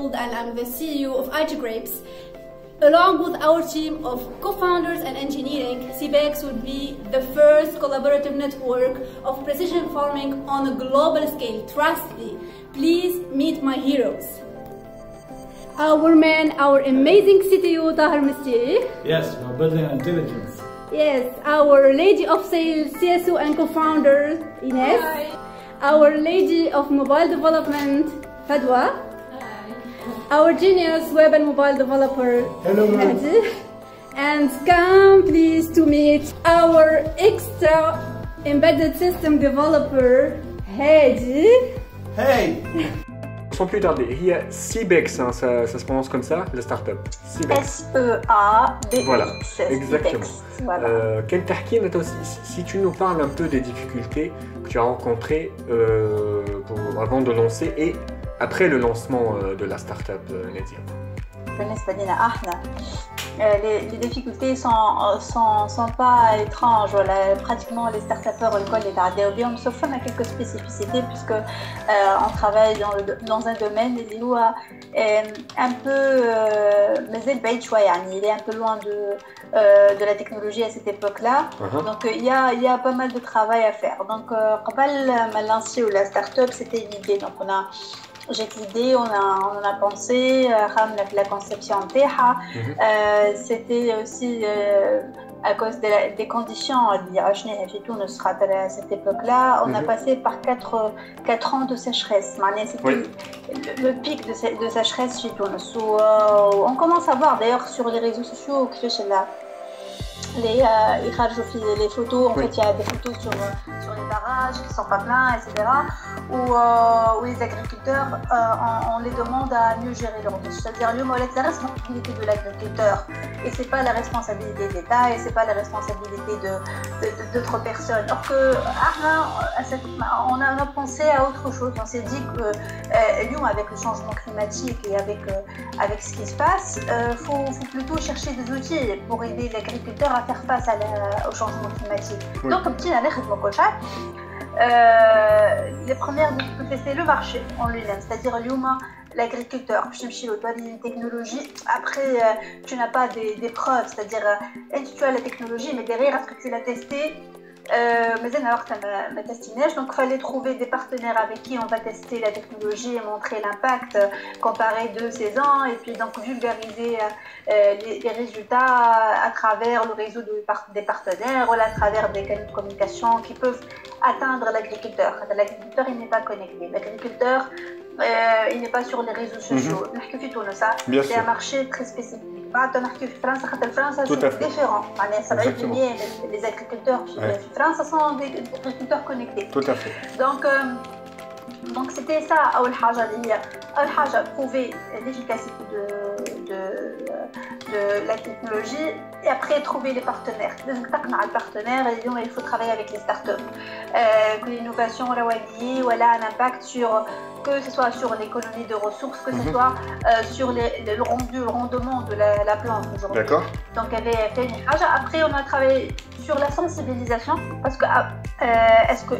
Gould and I'm the CEO of IT Grapes. Along with our team of co-founders and engineering, CBEX would be the first collaborative network of precision farming on a global scale. Trust me. Please meet my heroes. Our man, our amazing CTO Tahir Misti. Yes, we're building intelligence. Yes, our lady of sales, CSO and co-founder Ines. Hi. Our lady of mobile development, Fadwa. Our genius web and mobile developer, Hello. Hadi. And come please to meet our extra embedded system developer, Hadi. Hey! Sans plus tarder, il y a CBEX, hein, ça se prononce comme ça, la startup. CBEX. S-E-A-B-E-X. Voilà, exactement. Voilà. Si tu nous parles un peu des difficultés que tu as rencontrées avant de lancer et après le lancement de la startup, Nadia. بالنسبة لنا احنا les difficultés sont pas étranges. Voilà, pratiquement les start-upers الكل يتعداو بهم sauf qu'on a quelques spécificités puisque on travaille dans un domaine اللي هو un peu مازال بعيد شوية يعني il est un peu loin de la technologie à cette époque-là. Donc il y a pas mal de travail à faire. Donc قبل ما lancer la start-up, c'était une idée. Donc j'ai l'idée, on en a pensé, la conception c'était aussi à cause des conditions à cette époque-là. On a passé par 4 ans de sécheresse. C'était le pic de sécheresse chez Tunis. On commence à voir d'ailleurs sur les réseaux sociaux que les photos, en fait il y a des photos sur les barrages qui sont pas pleins, etc. Où les agriculteurs, on les demande à mieux gérer leur riches. C'est-à-dire la responsabilité de l'agriculteur et c'est pas la responsabilité de l'État et c'est pas la responsabilité d'autres personnes. Alors que on a pensé à autre chose. On s'est dit que avec le changement climatique et avec ce qui se passe, faut plutôt chercher des outils pour aider l'agriculteur à faire face au changement climatique. Donc petit les premières difficultés, c'est le marché en lui-même, c'est-à-dire l'agriculteur, une technologie, après tu n'as pas des preuves, c'est-à-dire tu as la technologie, mais derrière, est-ce que tu l'as testé? Mais alors tu n'as testé, donc il fallait trouver des partenaires avec qui on va tester la technologie et montrer l'impact comparé de ces ans et puis donc vulgariser les résultats à travers le réseau des partenaires ou à travers des canaux de communication qui peuvent atteindre l'agriculteur. L'agriculteur il n'est pas connecté, l'agriculteur il n'est pas sur les réseaux sociaux. C'est un marché très spécifique. France, c'est différent. Les agriculteurs en France sont des agriculteurs connectés. Tout à fait. Donc c'était ça, أول حاجة prouver l'efficacité de la technologie et après trouver les partenaires. Donc le partenaire, il faut travailler avec les startups. Que l'innovation ou elle a un impact sur que ce soit sur l'économie de ressources, que ce soit sur le rendement de la plante aujourd'hui. D'accord. Donc il y avait fait une chose. Après on a travaillé sur la sensibilisation parce que est-ce que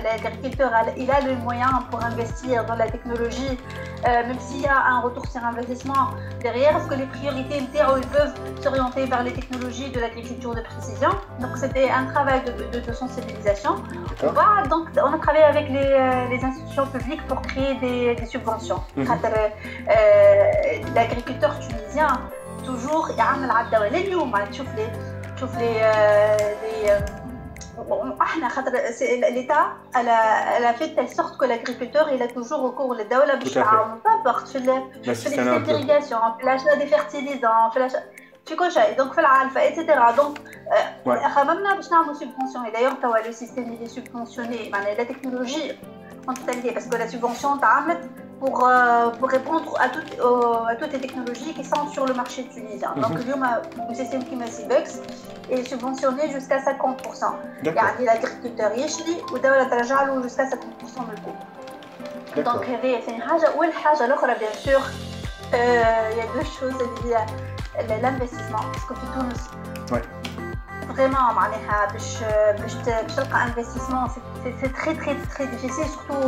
l'agriculteur il a le moyen pour investir dans la technologie même s'il y a un retour sur investissement derrière, est-ce que les priorités ils peuvent s'orienter vers les technologies de l'agriculture de précision. Donc c'était un travail de sensibilisation. Donc on a travaillé avec les institutions publiques pour créer des subventions. L'agriculteur tunisien toujours يعمل على الدولة لليوم تشوف لي l'État elle a fait de telle sorte que l'agriculteur il a toujours recours للدولة باش تعاون بالضبط في l'irrigation, في l'achat des fertilisants, في كل شيء donc في العلفة etc. donc خممنا باش نعملوا subvention et d'ailleurs توا le système il est subventionné معناها la technologie en totalité parce que la subvention تعملت pour répondre à toutes les technologies qui sont sur le marché tunisien. Donc le système qui est CBEX est subventionné jusqu'à 50%. يعني l'agriculteur يشري والدولة ترجع له jusqu'à 50% من الكل. Donc هذه ثاني حاجة. والحاجة الأخرى bien sûr il y a deux choses اللي هي l'investissement parce que في تونس vraiment معناها باش تلقى investissement c'est très très très difficile, surtout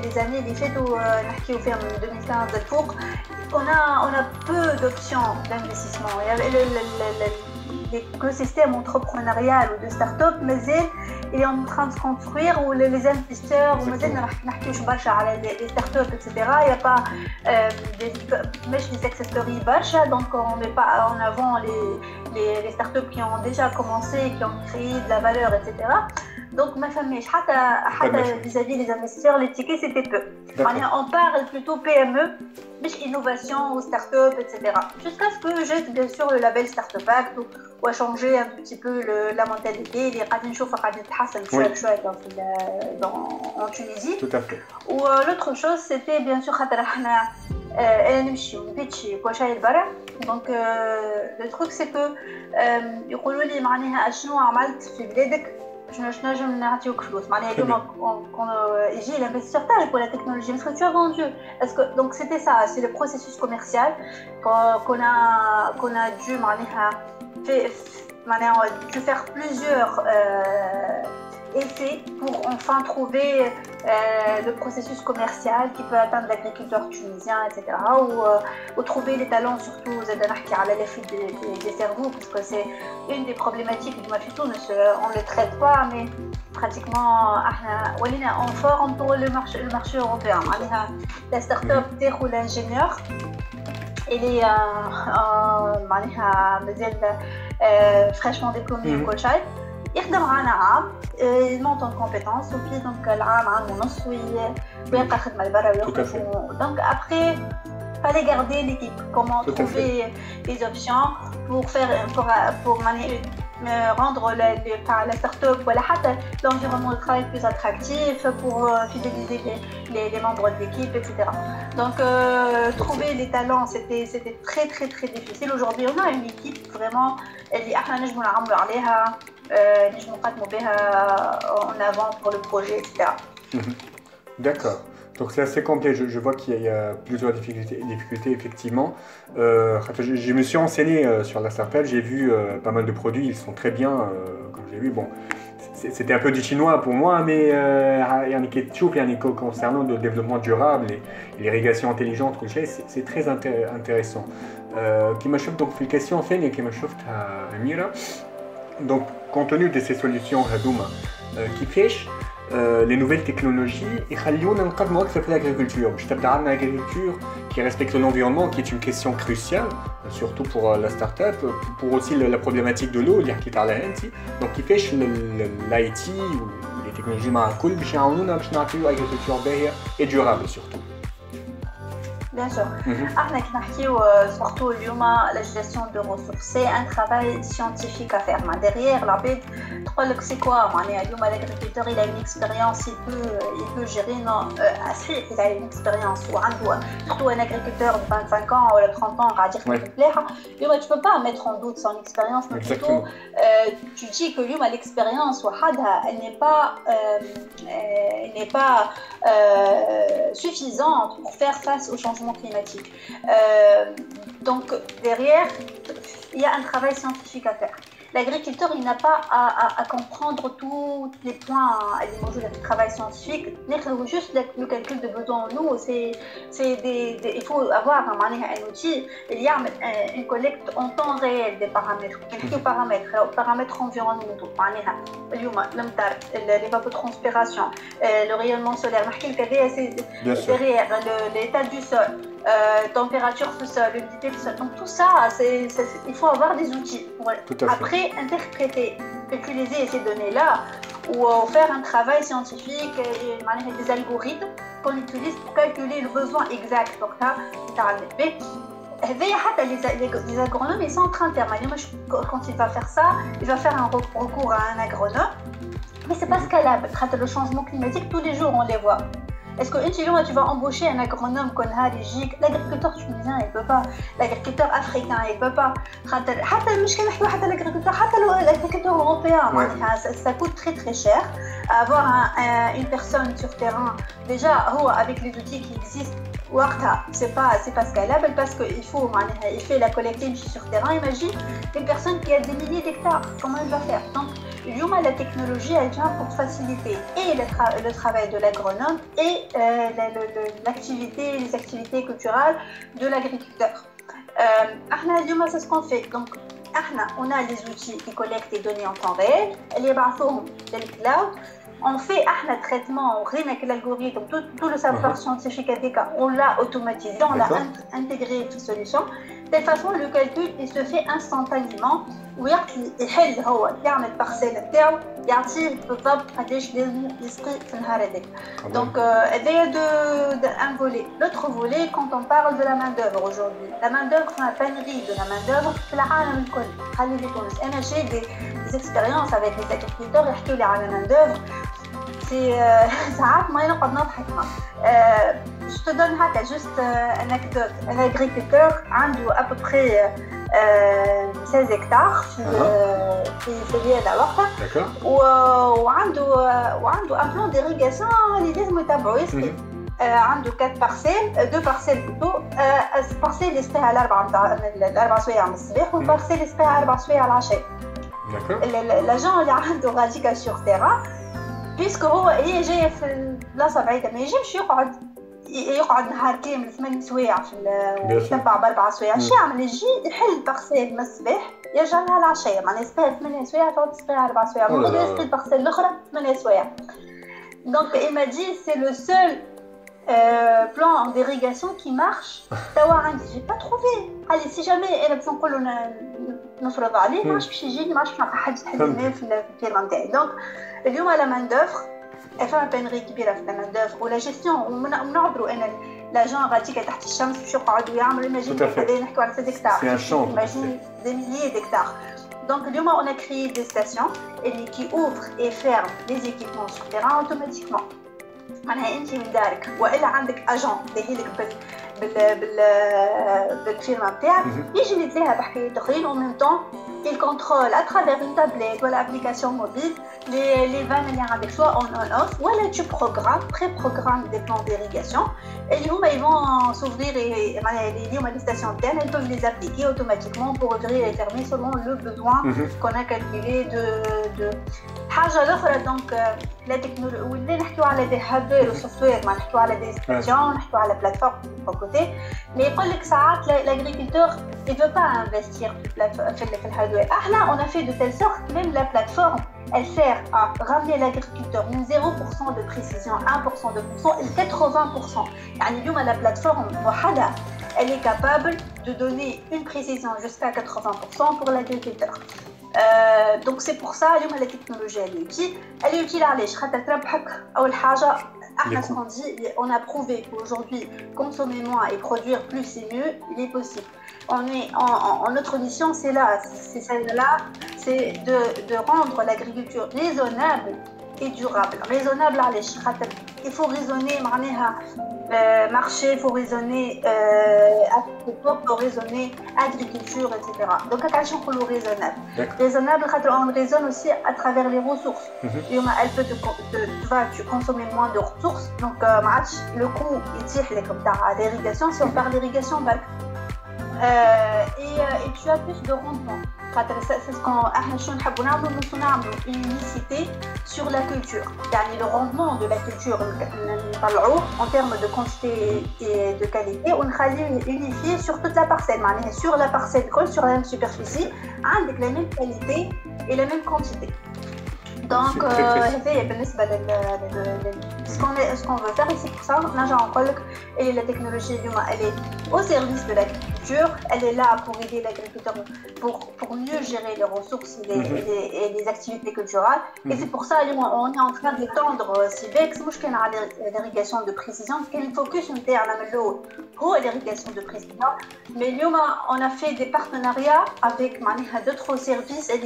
les années les fêtes où on fait en 2015 الفوق. On a peu d'options d'investissement. L'écosystème entrepreneurial ou de start-up, mais il est en train de se construire où les investisseurs, ou les start-up, etc. Il n'y a pas des success stories bacha, donc on ne met pas en avant les start-up qui ont déjà commencé, qui ont créé de la valeur, etc. Donc ma famille, vis-à-vis des investisseurs, les tickets c'était peu. On parle plutôt PME, mais innovation ou start-up, etc. Jusqu'à ce que j'ai bien sûr le label Startup Act ou a changé un petit peu la mentalité. Il y a قاعدين نشوفها قاعدين تتحسن شوية en Tunisie. Tout à fait. Ou l'autre chose c'était bien sûr خاطر احنا نمشي ونبيتشي كل شيء لبرا. Donc le truc c'est que يقولوا لي معناها شنو عملت في بلادك باش نجم نعطيوك فلوس معناها اليوم يجي l'investisseur تاعك ولا technologie parce que tu as vendu. Est-ce que donc c'était ça, c'est le processus commercial qu'on a dû معناها on a dû faire plusieurs essais pour enfin trouver le processus commercial qui peut atteindre l'agriculteur tunisien, etc. Ou trouver les talents, surtout à la fuite des cerveaux, parce que c'est une des problématiques du Mafitou, on ne le traite pas, mais pratiquement on forme pour le marché européen. La start-up ou l'ingénieur, il est fraîchement diplômé au Colchai. يخدم معنا عام يمونت en compétence وفي دونك العام عام ونص ويبقى خدمة لبرا ويخرج donc après fallait garder l'équipe, comment trouver des options pour rendre la start-up voilà l'environnement de travail plus attractif, pour fidéliser les membres de l'équipe, etc. Donc trouver les talents c'était très très très difficile. Aujourd'hui on a une équipe vraiment اللي احنا نجموا نعملوا عليها نجموا نقدموا بها en avant pour le projet, etc. D'accord. Donc c'est assez complet, je vois qu'il y a plusieurs difficultés effectivement. Je me suis renseigné sur la startup, j'ai vu pas mal de produits, ils sont très bien, comme j'ai vu. Bon, c'était un peu du chinois pour moi, mais concernant le développement durable et l'irrigation intelligente, c'est très intéressant. Qui m'a chauffé donc une question en fait, qui m'a chauffé à Amira. Donc compte tenu de ces solutions Hadouma, qui fichent les nouvelles technologies et خليونا نقدموا أكثر في l'agriculture. باش تبدا عندنا agriculture qui respecte l'environnement, qui est une question cruciale, surtout pour la start-up, pour aussi la problématique de l'eau اللي حكيت عليها انت. Donc كيفاش l'IT ou les technologies مع الكل باش يعاونونا باش نعطيو agriculture باهية et durable surtout. Bien sûr. Surtout la gestion de ressources, c'est un travail scientifique à faire. Derrière, l'arbitre, c'est quoi? L'agriculteur, il a une expérience, il peut gérer. Non, il a une expérience. Surtout un agriculteur de 25 ans ou 30 ans, on va dire qu'il tu ne peux pas mettre en doute son expérience, mais plutôt tu dis que l'expérience, elle n'est pas suffisante pour faire face au changement climatique. Donc derrière, il y a un travail scientifique à faire. L'agriculteur, il n'a pas à comprendre tous les points des modules de travail scientifique. Juste le calcul de besoin en eau, il faut avoir un outil. Il y a une collecte en temps réel des paramètres, quelques paramètres environnementaux. L'évapotranspiration, le rayonnement solaire, derrière l'état du sol. Température du sol, l'humidité du sol. Donc tout ça, il faut avoir des outils pour après interpréter, utiliser ces données-là ou faire un travail scientifique et des algorithmes qu'on utilise pour calculer le besoin exact. Donc là, les agronomes, ils sont en train de faire. Quand il va faire ça, il va faire un recours à un agronome. Mais c'est pas scalable. Le changement climatique, tous les jours, on les voit. Est-ce que tu vas embaucher un agronome comme Harigique? L'agriculteur tunisien, il ne peut pas. L'agriculteur africain, il ne peut pas. L'agriculteur européen, ça coûte très très cher. Avoir une personne sur terrain, déjà avec les outils qui existent, c'est pas scalable parce qu'il faut, il fait la collecte sur terrain. Imagine une personne qui a des milliers d'hectares, comment il va faire? Donc, La technologie, elle vient pour faciliter et le travail de l'agronome et les activités culturelles de l'agriculteur. C'est ce qu'on fait. Donc, on a les outils qui collectent les données en temps réel, les bateaux de cloud. On fait un traitement, l'algorithme, tout le savoir scientifique, on l'a automatisé, on l'a intégré dans la solution. De telle façon, le calcul il se fait instantanément. ويحل هو يعمل بارسيل نتاعو يعطيه بالضبط قداش لازم يسقي في النهار هذاك. Donc هذايا un volet. L'autre volet quand on parle de la main d'œuvre aujourd'hui. La main d'œuvre, la pénurie de la main d'œuvre في العالم الكل. خلي في تونس. أنا j'ai des expériences avec les agriculteurs يحكوا لي على la main d'œuvre. C'est ساعات ما نقعد نضحك. Je te donne juste une anecdote. Un agriculteur عنده à peu près 16 hectares في البلاد الوقت وعنده un plan d'irrigation اللي لازم يتبعوا يسقي عنده 4 parcelles 2 parcelles plutôt parcelle يسقيها على 4 سوايع من الصباح والبارسيل يسقيها على 4 سوايع العشاء. لاجون اللي عنده راديكال سور تيرا بيسكو هي جايه في البلاصه بعيده ما يجمش يقعد نهار كامل 8 سوايع في تبع ب4 سوايع. شو يعمل؟ يجي يحل بارسيل من الصباح يرجع لها العشيه معناها يسقيها 8 سوايع تعود تسقيها 4 سوايع ومن يسقي البارسيل الاخرى 8 سوايع. Donc il m'a dit c'est le seul plan d'irrigation qui marche. توا عندي j'ai pas trouvé. allez si jamais انا باش نقولوا نفرض عليه ما عادش باش يجيني ما عادش نلقى حد يحل لي في الفيرما نتاعي. دونك اليوم لا مان دوفر فما بينري كبيره في لا دوفر ولا جيستيون ونعبروا انا لاجون غاديكا تحت الشمس باش يقعدوا يعملوا ايماجين هذا نحكوا على 6 هكتار ايماجين دي ميليي دهكتار. Donc اليوم on a créé des stations qui ouvrent et ferment les équipements sur terrain automatiquement. معناها انت من دارك والا عندك اجون دايرلك بالفيرما نتاعك يجي يديرها بحكايات اخرين و ميم طون il contrôle à travers une tablette ou l'application mobile les vannes اللي عندك soit on off ولا tu programmes pré-programmes des plans d'irrigation et ils vont s'ouvrir et اليوم les stations تاعنا ils peuvent les appliquer automatiquement pour ouvrir et fermer selon le besoin qu'on a calculé de حاجه الاخرى. donc la technologie ولا نحكيو على des hardware و software ما نحكيو على des stations نحكيو على plateforme à côté mais يقول لك ساعات l'agriculteur il veut pas investir في الهاردوير. احنا on a fait de telle sorte que même la plateforme elle sert à ramener l'agriculteur من 0% de précision 1% de précision et 80%. يعني اليوم la plateforme وحدها elle est capable de donner une précision jusqu'à 80% pour l'agriculteur. Donc c'est pour ça اليوم la technologie elle est utile علاش خاطر تربحك اول حاجه. احنا ce qu'on dit on a prouvé qu'aujourd'hui consommer moins et produire plus c'est mieux il est possible. Notre mission c'est celle-là, c'est de rendre l'agriculture raisonnable et durable. Raisonnable علاش خاطر il faut raisonner معناها marché, il faut raisonner agriculture, il faut raisonner agriculture, etc. Donc, attention pour le raisonnable. Raisonnable, on raisonne aussi à travers les ressources. Elle peut tu consommer moins de ressources, donc le coût est tiré comme ça à l'irrigation. Si on parle d'irrigation, et tu as plus de rendement. C'est ce qu'on a une unicité sur la culture. Le rendement de la culture en termes de quantité et de qualité, on a unifié sur toute la parcelle. Sur la parcelle, sur la même superficie, avec la même qualité et la même quantité. Donc, ce qu'on veut faire ici pour ça, et la technologie elle est au service de l'agriculture, elle est là pour aider l'agriculteur pour mieux gérer les ressources et les activités culturelles. Et c'est pour ça on est en train d'étendre CIBEX, l'irrigation de précision, parce qu'il focus interne pour l'irrigation de précision. Mais on a fait des partenariats avec d'autres services et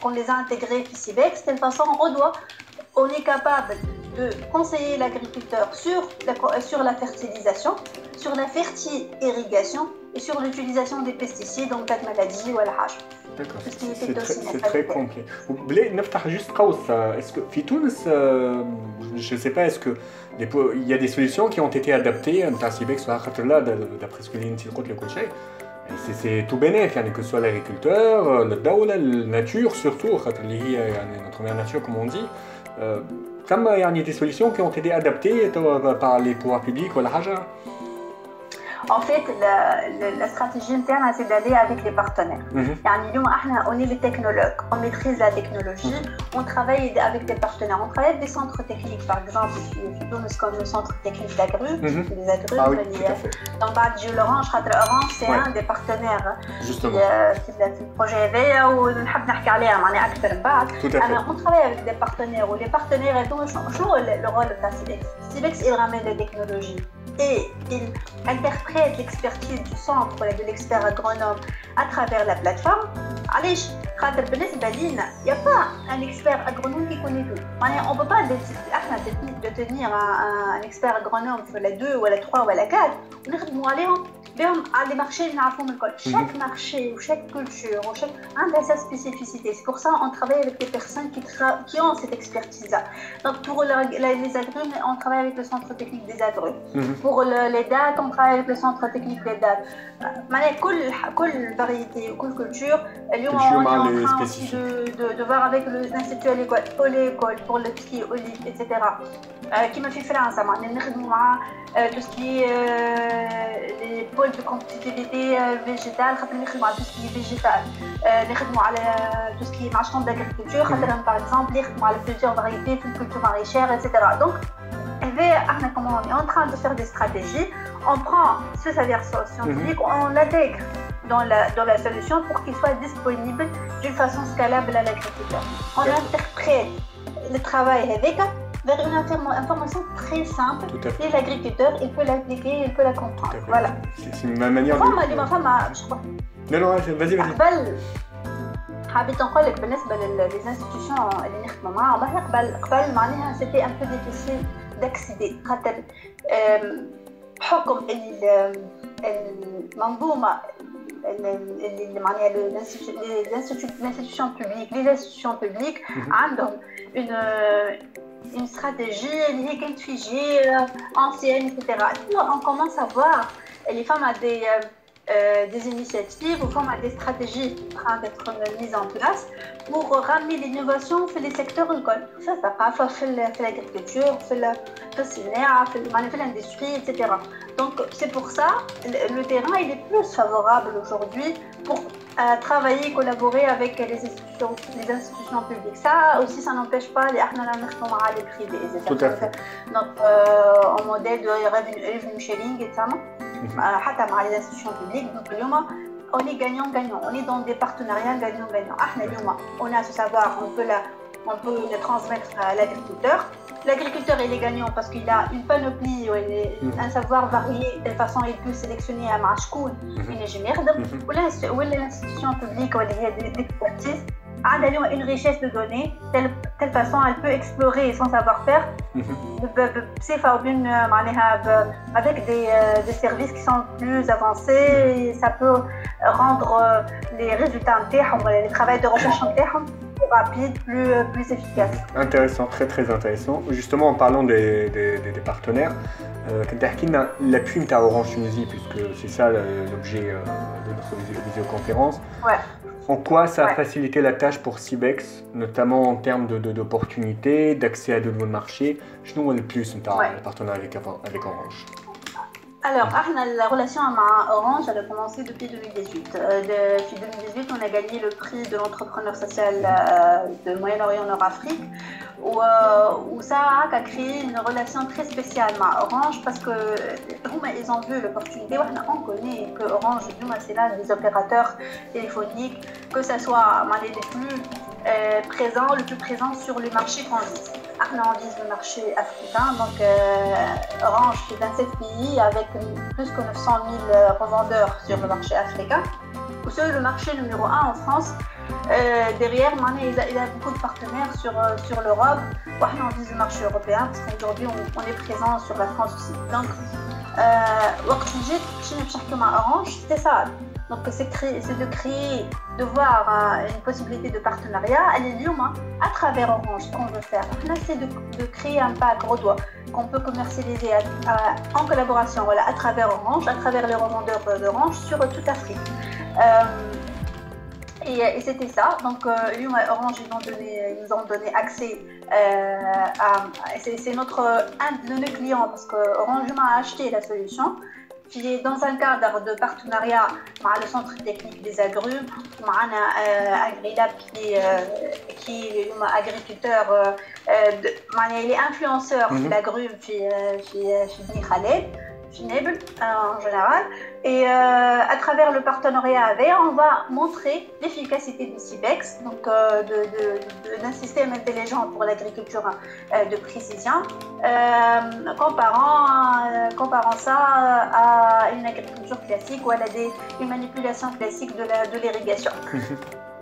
qu'on les a intégrés ici. De telle façon, on est capable de conseiller l'agriculteur sur la fertilisation, sur la ferti-irrigation et sur l'utilisation des pesticides en cas de maladie ou à la hache. D'accord, c'est très complet. Vous voulez juste est-ce que Tunis, je ne sais pas, est-ce que il y a des solutions qui ont été adaptées à Cibex d'après ce que l'Institut de C'est tout bénéf, que ce soit l'agriculteur, le daoula, la nature surtout, notre mère nature comme on dit. Comme il y a des solutions qui ont été adaptées par les pouvoirs publics ou la haja. En fait, la stratégie interne, c'est d'aller avec les partenaires. On est les technologues, on maîtrise la technologie, on travaille avec des partenaires, on travaille avec des centres techniques, par exemple, comme le centre technique d'Agru, des Agru. Ah oui, tout à fait. Donc, Orange, c'est un des partenaires. Justement. C'est le projet VEA où on travaille avec des partenaires, où les partenaires, jouent le rôle de Sibex. Sibex, il ramène la technologie. Et il interprète l'expertise du centre de l'expert agronome à travers la plateforme. Il n'y a pas un expert agronome qui connaît tout. On ne peut pas détenir un expert agronome sur la 2 ou la 3 ou la 4. On a les marchés, chaque marché ou chaque culture ou chaque a sa spécificité. C'est pour ça qu'on travaille avec des personnes qui ont cette expertise-là. Donc pour les agrumes, on travaille avec le centre technique des agrumes. Pour les dates, on travaille avec le centre technique des dates. Quelle variété ou quelle culture, on est en train aussi de voir avec l'Institut à l'école, pour le ski, olive, etc. Qui m'a fait France, tout ce qui est les pôles de compétitivité végétale, tout ce qui est végétal, tout ce qui est marchand d'agriculture, par exemple, plusieurs variétés, culture maraîchère, etc. Donc, on est en train de faire des stratégies, on prend ce savoir scientifique, on l'intègre dans la solution pour qu'il soit disponible d'une façon scalable à l'agriculteur. On interprète le travail avec vers une information très simple et l'agriculteur il peut l'appliquer, il peut la comprendre. Voilà. C'est une manière de... Non, vas-y. حبيت نقول لك بالنسبه للانستيتيوشن اللي نخدموا معاهم قبل معناها سيتي ان بو ديفيسيل داكسيدي خاطر بحكم المنظومه اللي معناها l'institution publique les institutions publiques عندهم une stratégie اللي هي كانت figée ancienne etc. On commence à voir les femmes à des initiatives ou comme des stratégies en train d'être mises en place pour ramener l'innovation dans les secteurs agricoles. Ça va faire l'agriculture, faire l'industrie, etc. Donc c'est pour ça le terrain il est plus favorable aujourd'hui pour travailler, collaborer avec les institutions publiques. Ça aussi, ça n'empêche pas les privés. Tout à fait. Donc, en modèle de revenue sharing, etc. Avec les institutions publiques. Donc, on est gagnant-gagnant. On est dans des partenariats gagnant-gagnant. On a ce savoir, on peut le transmettre à l'agriculteur. L'agriculteur il est gagnant parce qu'il a une panoplie, un savoir varié, de toute façon il peut sélectionner un marchkoul, une ingénieur, ou l'institution publique ou d'expertise, a une richesse de données, telle façon elle peut explorer son savoir-faire, avec des services qui sont plus avancés, et ça peut rendre les résultats le travail de recherche plus rapide, plus efficace. Intéressant, très très intéressant. Justement, en parlant des partenaires, l'appui de Orange Tunisie, puisque c'est ça l'objet de notre visioconférence. Ouais. En quoi ça a facilité la tâche pour Sibex, notamment en termes d'opportunités, d'accès à de nouveaux marchés? Je nous vois le plus le partenariat avec Orange. Alors, la relation avec Orange, elle a commencé depuis 2018. Depuis 2018, on a gagné le prix de l'entrepreneur social de Moyen-Orient Nord-Afrique, où ça a créé une relation très spéciale avec Orange parce que ils ont vu l'opportunité. On connaît que Orange, c'est l'un des opérateurs téléphoniques, que ce soit les plus le plus présent sur le marché qu'on vise. On vise le marché africain, donc Orange c'est 27 pays avec plus que 900 000 revendeurs sur le marché africain. C'est le marché numéro 1 en France. Derrière, il a beaucoup de partenaires sur l'Europe. On vise le marché européen parce qu'aujourd'hui on est présent sur la France aussi. Donc, Orange, c'était ça. Donc c'est de créer, de voir une possibilité de partenariat. À travers Orange, ce qu'on veut faire, c'est de créer un pack Rodois qu'on peut commercialiser en collaboration, voilà, à travers Orange, à travers les revendeurs d'Orange sur toute l'Afrique. Et c'était ça. Donc, Orange, ils nous ont donné accès c'est un de nos clients parce que Orange a acheté la solution qui est dans un cadre de partenariat avec le centre technique des agrumes, Agrilab qui est agriculteur, il est influenceur de l'agrume chez Khaled. En général, et à travers le partenariat avec, on va montrer l'efficacité du CIBEX, donc d'un système intelligent pour l'agriculture de précision, comparant ça à une agriculture classique ou à une manipulation classique de l'irrigation.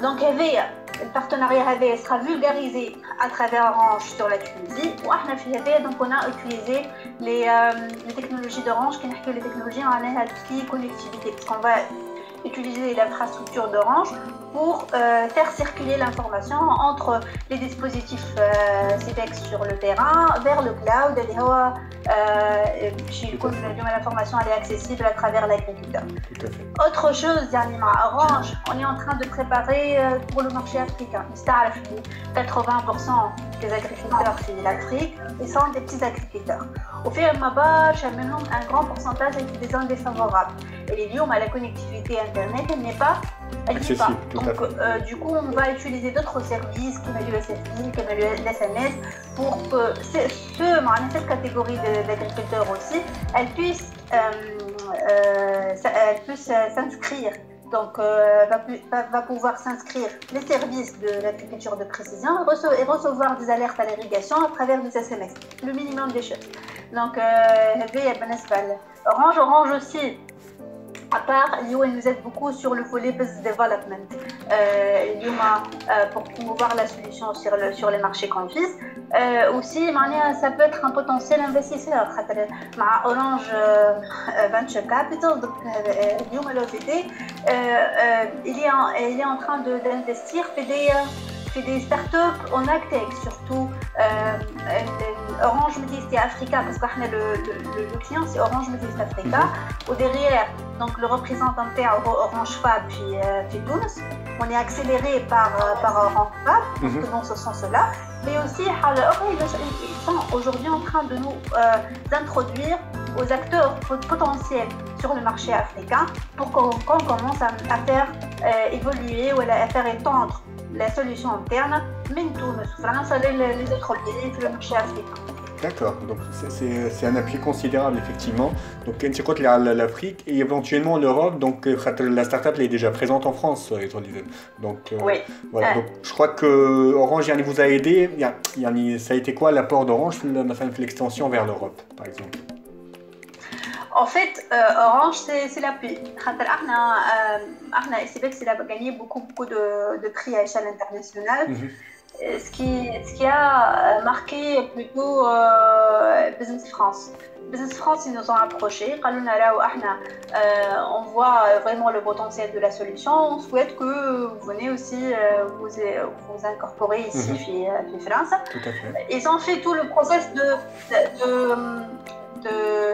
Donc le partenariat sera vulgarisé à travers Orange sur la Tunisie. Donc on a utilisé les technologies d'Orange, qui sont les technologies en connectivité, parce qu'on va utiliser l'infrastructure d'Orange pour faire circuler l'information entre les dispositifs CIBEX sur le terrain vers le cloud. L'information est accessible à travers l'agriculteur. Autre chose, Orange, on est en train de préparer pour le marché africain. 80% des agriculteurs de l'Afrique sont des petits agriculteurs. Au fur et à mesure, un grand pourcentage est des zones défavorables. Et les liens à la connectivité Internet, elle n'est pas accessible. Donc, du coup, on va utiliser d'autres services, comme le SFI, comme le SMS, pour que cette catégorie d'agriculteurs aussi, elle puisse s'inscrire. Donc, va pouvoir s'inscrire les services de l'agriculture de précision et recevoir des alertes à l'irrigation à travers des SMS. Le minimum des choses. Donc, Orange aussi. À part, nous aide beaucoup sur le volet business development. Pour promouvoir la solution sur les marchés confises. Aussi, ça peut être un potentiel investisseur. Orange Venture Capital, donc l'OVD, il est en train d'investir fait des startups en agtech, surtout Orange Middle East et Africa, parce que le client c'est Orange Middle East Africa. Au derrière, donc le représentant Orange Fab puis Tunis. On est accéléré par Orange Fab, dans ce sens-là. Mais aussi, ils sont aujourd'hui en train de nous introduire aux acteurs potentiels sur le marché africain pour qu'on commence à faire évoluer ou à faire étendre la solution interne, mais France, les autres pays sur le marché africain. D'accord, donc c'est un appui considérable effectivement. Donc tu comptes l'Afrique et éventuellement l'Europe, donc la startup est déjà présente en France. Donc oui. Voilà. Donc, je crois que Orange vous a aidé. Ça a été quoi l'apport d'Orange l'extension vers l'Europe, par exemple? En fait, Orange, c'est l'appui. CIBEX, il a gagné beaucoup de prix à échelle internationale. Ce qui a marqué plutôt Business France. Business France, ils nous ont approchés. On voit vraiment le potentiel de la solution. On souhaite que vous venez aussi vous incorporer ici, chez France. Tout à fait. Ils ont fait tout le process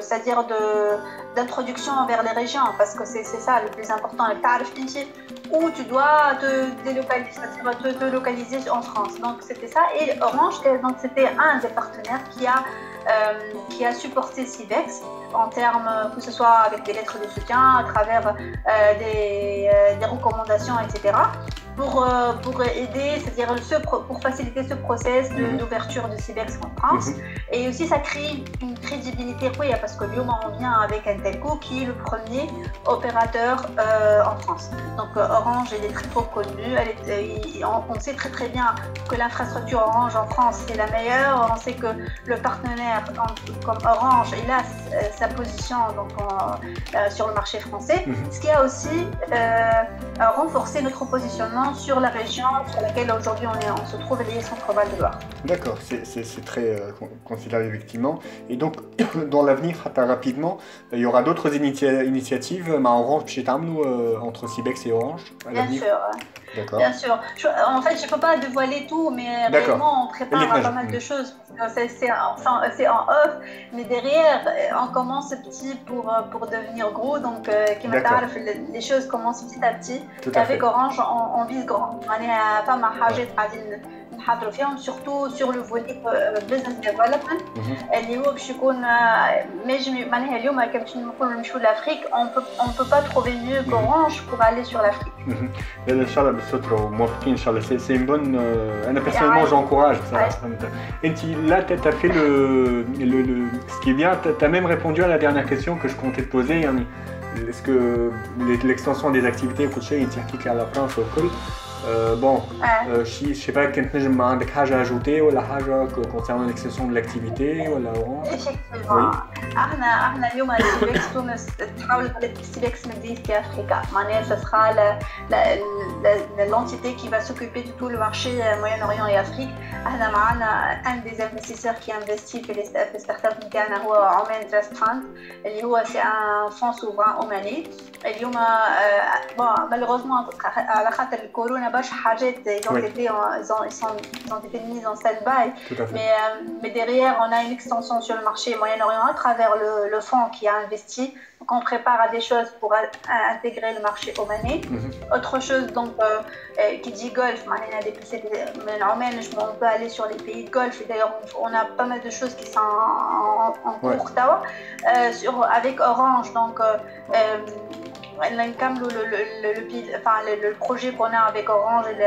c'est-à-dire d'introduction vers les régions, parce que c'est ça le plus important, où tu dois te localiser en France. Donc c'était ça, et Orange, donc c'était un des partenaires qui a supporté CIBEX en termes, que ce soit avec des lettres de soutien, à travers des recommandations, etc. Pour aider, c'est-à-dire pour faciliter ce process d'ouverture de CIBEX en France. Et aussi, ça crée une crédibilité, parce que Lyon en vient avec un telco qui est le premier opérateur en France. Donc Orange, elle est très trop connue. On sait très très bien que l'infrastructure Orange en France c'est la meilleure. On sait que le partenaire comme Orange, il a sa position donc, sur le marché français. Ce qui a aussi renforcer notre positionnement sur la région sur laquelle aujourd'hui on se trouve, les Centre-Val de Loire. D'accord, c'est très considérable effectivement. Et donc, dans l'avenir, rapidement, il y aura d'autres initiatives Orange, entre Cibex et Orange à l'avenir. Bien sûr. D'accord. Bien sûr. En fait, je ne peux pas dévoiler tout, mais réellement, on prépare pas mal de choses. C'est en off, mais derrière, on commence petit pour devenir gros. Donc, les choses commencent petit à petit. Et avec Orange, on vise grand. On est pas mal surtout sur le volet business development اللي هو باش يكون نجم معناها اليوم كي باش نقولوا نمشيو لافريك on peut pas trouver mieux qu'Orange pour aller sur l'Afrique. ان شاء الله بالستر وموفقين ان شاء الله سي une bonne انا personnellement j'encourage ça. Et là tu as fait ce qui est bien, tu as même répondu à la dernière question que je comptais te poser. Est-ce que l'extension des activités كل شيء يتحكي على فرنسا وكل bon, je sais pas, كنت نجم عندك حاجة أجوتي ولا حاجة concernant l'extension de l'activité ولا Orange? Effectivement. احنا اليوم سيبكس تونس تحاول سيبكس مدريد في أفريقيا. معناها ce sera l'entité qui va s'occuper de tout le marché Moyen-Orient et Afrique. احنا معنا un des investisseurs qui investit في الستارت اب نتاعنا هو عمان تراست فاند اللي هو c'est un fonds souverain omanais. اليوم malheureusement على خاطر الكورونا برشا حاجات ils ont été mises en stand-by. Mais derrière on a une extension sur le marché Moyen-Orient à travers le fonds qui a investi. Donc on prépare à des choses pour intégrer le marché omanais. Autre chose donc qui dit Golfe, on peut aller sur les pays de Golfe et d'ailleurs on a pas mal de choses qui sont en cours avec Orange. Donc le projet qu'on a avec Orange et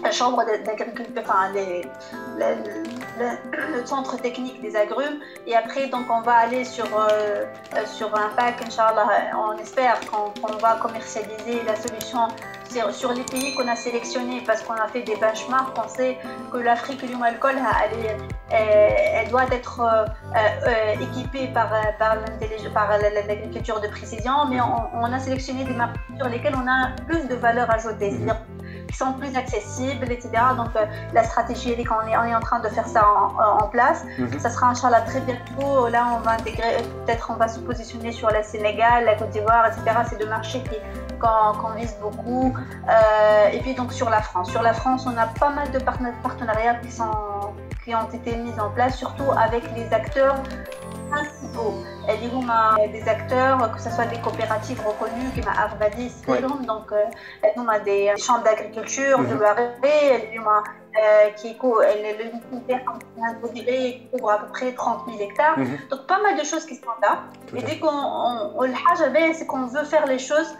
la chambre d'agriculture, le centre technique des agrumes, et après donc on va aller sur un pack, Inch'Allah, on espère qu'on va commercialiser la solution sur les pays qu'on a sélectionnés parce qu'on a fait des benchmarks. On sait que l'Afrique elle doit être équipée par l'agriculture de précision, mais on a sélectionné des marques sur lesquelles on a plus de valeur ajoutée, c'est-à-dire qui sont plus accessibles, etc. Donc la stratégie, on est en train de faire ça en place. Ça sera Inch'Allah très bientôt. Là, on va intégrer, peut-être on va se positionner sur la Sénégal, la Côte d'Ivoire, etc. C'est deux marchés qu'on vise beaucoup. Et puis donc sur la France. Sur la France, on a pas mal de partenariats qui ont été mis en place, surtout avec les acteurs principaux. Des acteurs, que ce soit des coopératives reconnues, comme Arvadis, donc des champs d'agriculture, de l'Arrêt, qui couvre à peu près 30 000 hectares. Donc pas mal de choses qui sont là. Et dès c'est qu'on veut faire les choses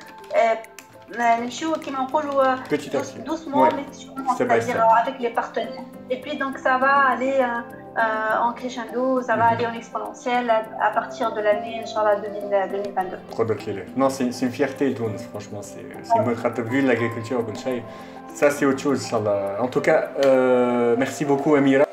doucement, mais sûrement, c'est-à-dire avec les partenaires. Et puis donc ça va aller en crescendo, ça va aller en exponentiel à partir de l'année, Inch'Allah, 2022. Non, c'est une fierté, Tunis, franchement. C'est l'agriculture, ça c'est autre chose, Inch'Allah. En tout cas, merci beaucoup, Amira.